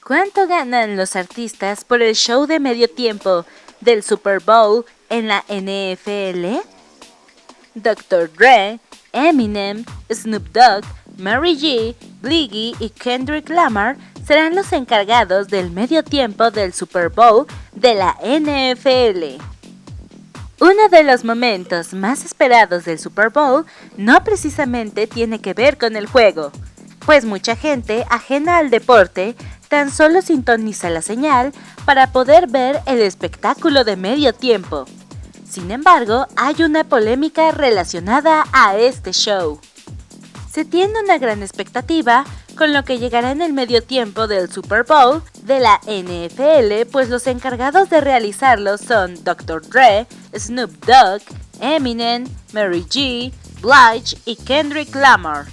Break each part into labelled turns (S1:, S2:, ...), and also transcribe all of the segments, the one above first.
S1: ¿Cuánto ganan los artistas por el show de medio tiempo del Super Bowl en la NFL? Dr. Dre, Eminem, Snoop Dogg, Mary G, Biggie y Kendrick Lamar serán los encargados del medio tiempo del Super Bowl de la NFL. Uno de los momentos más esperados del Super Bowl no precisamente tiene que ver con el juego, pues mucha gente ajena al deporte tan solo sintoniza la señal para poder ver el espectáculo de medio tiempo. Sin embargo, hay una polémica relacionada a este show. Se tiene una gran expectativa con lo que llegará en el medio tiempo del Super Bowl de la NFL, pues los encargados de realizarlo son Dr. Dre, Snoop Dogg, Eminem, Mary G, Blige y Kendrick Lamar.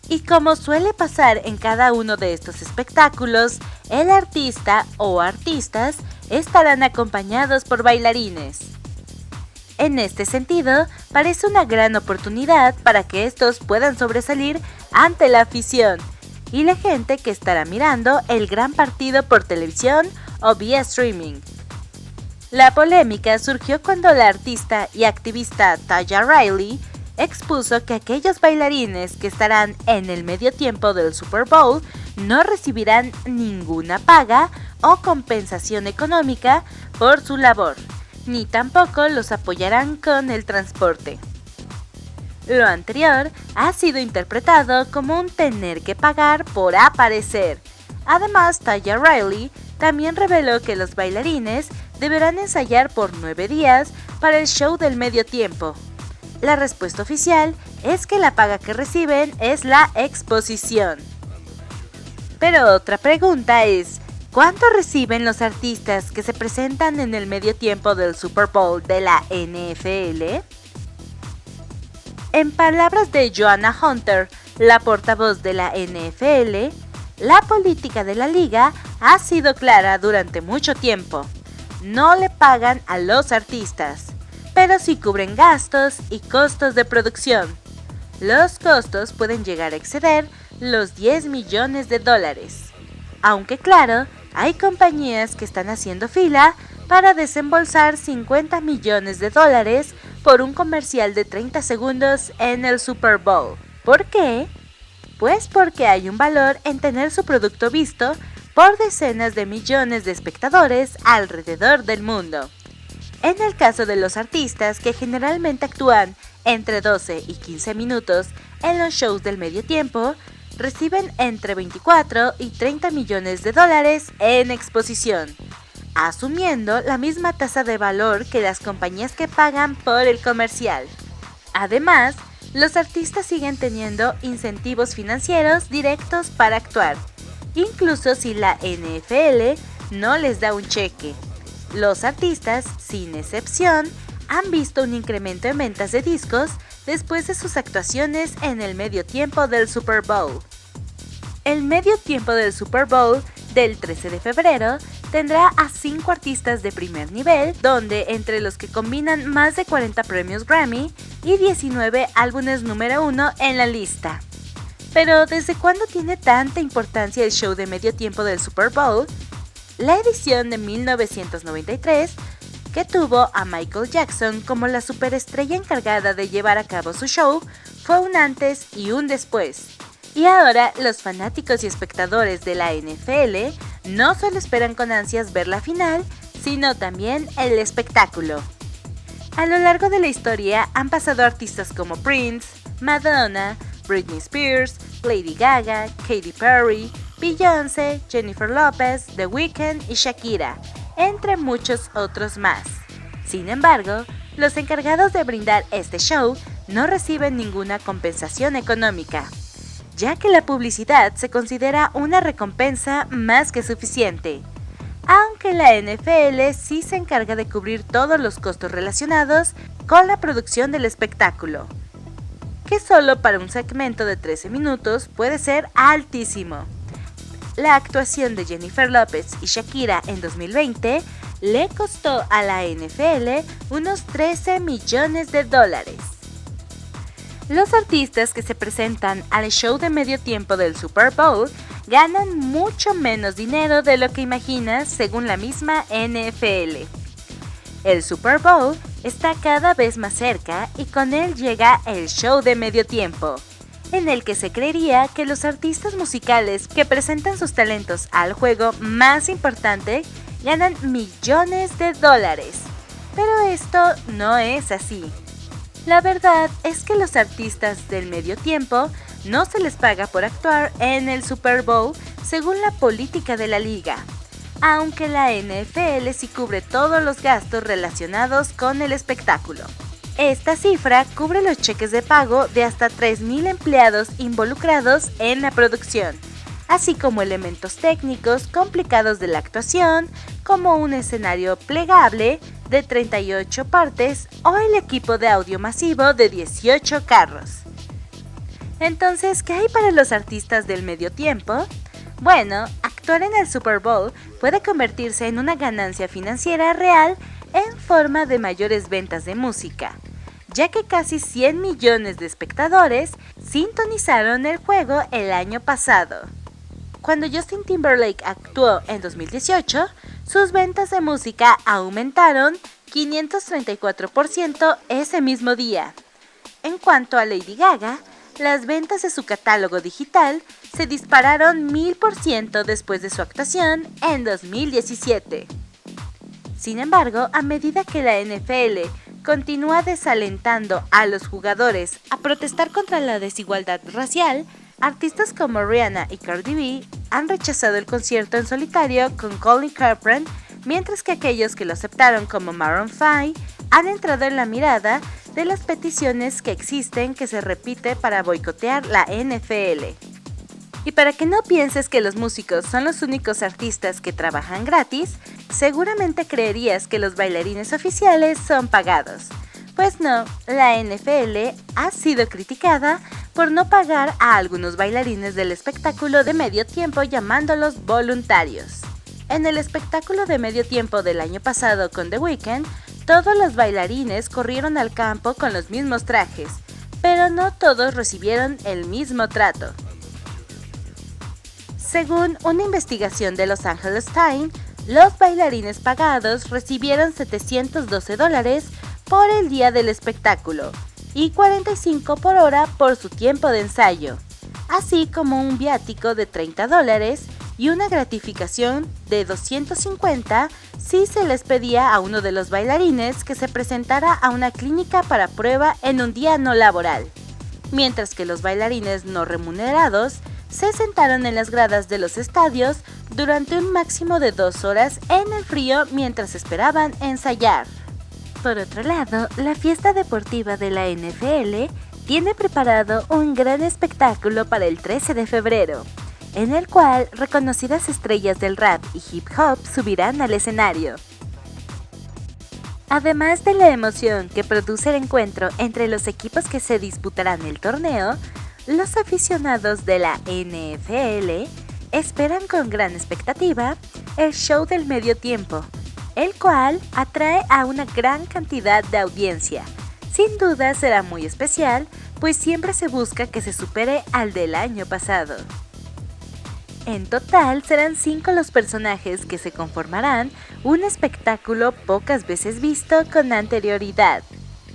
S1: Y como suele pasar en cada uno de estos espectáculos, el artista o artistas estarán acompañados por bailarines. En este sentido, parece una gran oportunidad para que estos puedan sobresalir ante la afición y la gente que estará mirando el gran partido por televisión o vía streaming. La polémica surgió cuando la artista y activista Taya Riley expuso que aquellos bailarines que estarán en el medio tiempo del Super Bowl no recibirán ninguna paga o compensación económica por su labor, ni tampoco los apoyarán con el transporte. Lo anterior ha sido interpretado como un tener que pagar por aparecer. Además, Taya Riley también reveló que los bailarines deberán ensayar por 9 días para el show del medio tiempo. La respuesta oficial es que la paga que reciben es la exposición. Pero otra pregunta es, ¿cuánto reciben los artistas que se presentan en el medio tiempo del Super Bowl de la NFL? En palabras de Joanna Hunter, la portavoz de la NFL, la política de la liga ha sido clara durante mucho tiempo. No le pagan a los artistas, pero sí cubren gastos y costos de producción. Los costos pueden llegar a exceder los $10 millones. Aunque claro, hay compañías que están haciendo fila para desembolsar $50 millones por un comercial de 30 segundos en el Super Bowl. ¿Por qué? Pues porque hay un valor en tener su producto visto por decenas de millones de espectadores alrededor del mundo. En el caso de los artistas que generalmente actúan entre 12 y 15 minutos en los shows del medio tiempo, reciben entre 24 y 30 millones de dólares en exposición, asumiendo la misma tasa de valor que las compañías que pagan por el comercial. Además, los artistas siguen teniendo incentivos financieros directos para actuar, incluso si la NFL no les da un cheque. Los artistas, sin excepción, han visto un incremento en ventas de discos después de sus actuaciones en el medio tiempo del Super Bowl. El medio tiempo del Super Bowl del 13 de febrero tendrá a 5 artistas de primer nivel, donde entre los que combinan más de 40 premios Grammy y 19 álbumes número 1 en la lista. Pero ¿desde cuándo tiene tanta importancia el show de medio tiempo del Super Bowl? La edición de 1993, que tuvo a Michael Jackson como la superestrella encargada de llevar a cabo su show, fue un antes y un después. Y ahora los fanáticos y espectadores de la NFL no solo esperan con ansias ver la final, sino también el espectáculo. A lo largo de la historia han pasado artistas como Prince, Madonna, Britney Spears, Lady Gaga, Katy Perry, Beyoncé, Jennifer Lopez, The Weeknd y Shakira, entre muchos otros más. Sin embargo, los encargados de brindar este show no reciben ninguna compensación económica, ya que la publicidad se considera una recompensa más que suficiente. Aunque la NFL sí se encarga de cubrir todos los costos relacionados con la producción del espectáculo, que solo para un segmento de 13 minutos puede ser altísimo. La actuación de Jennifer Lopez y Shakira en 2020 le costó a la NFL unos $13 millones. Los artistas que se presentan al show de medio tiempo del Super Bowl ganan mucho menos dinero de lo que imaginas según la misma NFL. El Super Bowl está cada vez más cerca y con él llega el show de medio tiempo, en el que se creería que los artistas musicales que presentan sus talentos al juego más importante ganan millones de dólares. Pero esto no es así. La verdad es que los artistas del medio tiempo no se les paga por actuar en el Super Bowl según la política de la liga, aunque la NFL sí cubre todos los gastos relacionados con el espectáculo. Esta cifra cubre los cheques de pago de hasta 3,000 empleados involucrados en la producción, así como elementos técnicos complicados de la actuación, como un escenario plegable de 38 partes o el equipo de audio masivo de 18 carros. Entonces, ¿qué hay para los artistas del medio tiempo? Bueno, actuar en el Super Bowl puede convertirse en una ganancia financiera real en forma de mayores ventas de música, ya que casi 100 millones de espectadores sintonizaron el juego el año pasado. Cuando Justin Timberlake actuó en 2018, sus ventas de música aumentaron 534% ese mismo día. En cuanto a Lady Gaga, las ventas de su catálogo digital se dispararon 1000% después de su actuación en 2017. Sin embargo, a medida que la NFL continúa desalentando a los jugadores a protestar contra la desigualdad racial, artistas como Rihanna y Cardi B han rechazado el concierto en solitario con Colin Kaepernick, mientras que aquellos que lo aceptaron como Maroon 5 han entrado en la mirada de las peticiones que existen que se repite para boicotear la NFL. Y para que no pienses que los músicos son los únicos artistas que trabajan gratis, seguramente creerías que los bailarines oficiales son pagados. Pues no, la NFL ha sido criticada por no pagar a algunos bailarines del espectáculo de medio tiempo llamándolos voluntarios. En el espectáculo de medio tiempo del año pasado con The Weeknd, todos los bailarines corrieron al campo con los mismos trajes, pero no todos recibieron el mismo trato. Según una investigación de Los Angeles Times, los bailarines pagados recibieron $712 por el día del espectáculo y $45 por hora por su tiempo de ensayo, así como un viático de $30 y una gratificación de $250 si se les pedía a uno de los bailarines que se presentara a una clínica para prueba en un día no laboral, mientras que los bailarines no remunerados se sentaron en las gradas de los estadios durante un máximo de 2 horas en el frío mientras esperaban ensayar. Por otro lado, la fiesta deportiva de la NFL tiene preparado un gran espectáculo para el 13 de febrero, en el cual reconocidas estrellas del rap y hip hop subirán al escenario. Además de la emoción que produce el encuentro entre los equipos que se disputarán el torneo, los aficionados de la NFL esperan con gran expectativa el show del medio tiempo, el cual atrae a una gran cantidad de audiencia. Sin duda será muy especial, pues siempre se busca que se supere al del año pasado. En total serán 5 los personajes que se conformarán un espectáculo pocas veces visto con anterioridad.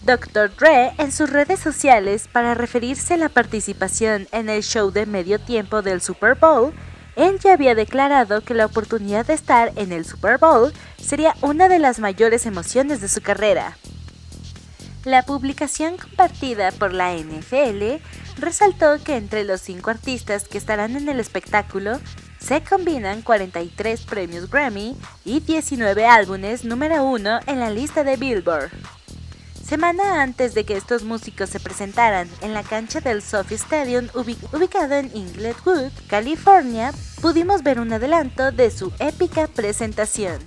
S1: Dr. Dre en sus redes sociales, para referirse a la participación en el show de medio tiempo del Super Bowl, él ya había declarado que la oportunidad de estar en el Super Bowl sería una de las mayores emociones de su carrera. La publicación compartida por la NFL resaltó que entre los 5 artistas que estarán en el espectáculo se combinan 43 premios Grammy y 19 álbumes número 1 en la lista de Billboard. Semana antes de que estos músicos se presentaran en la cancha del SoFi Stadium ubicado en Inglewood, California, pudimos ver un adelanto de su épica presentación.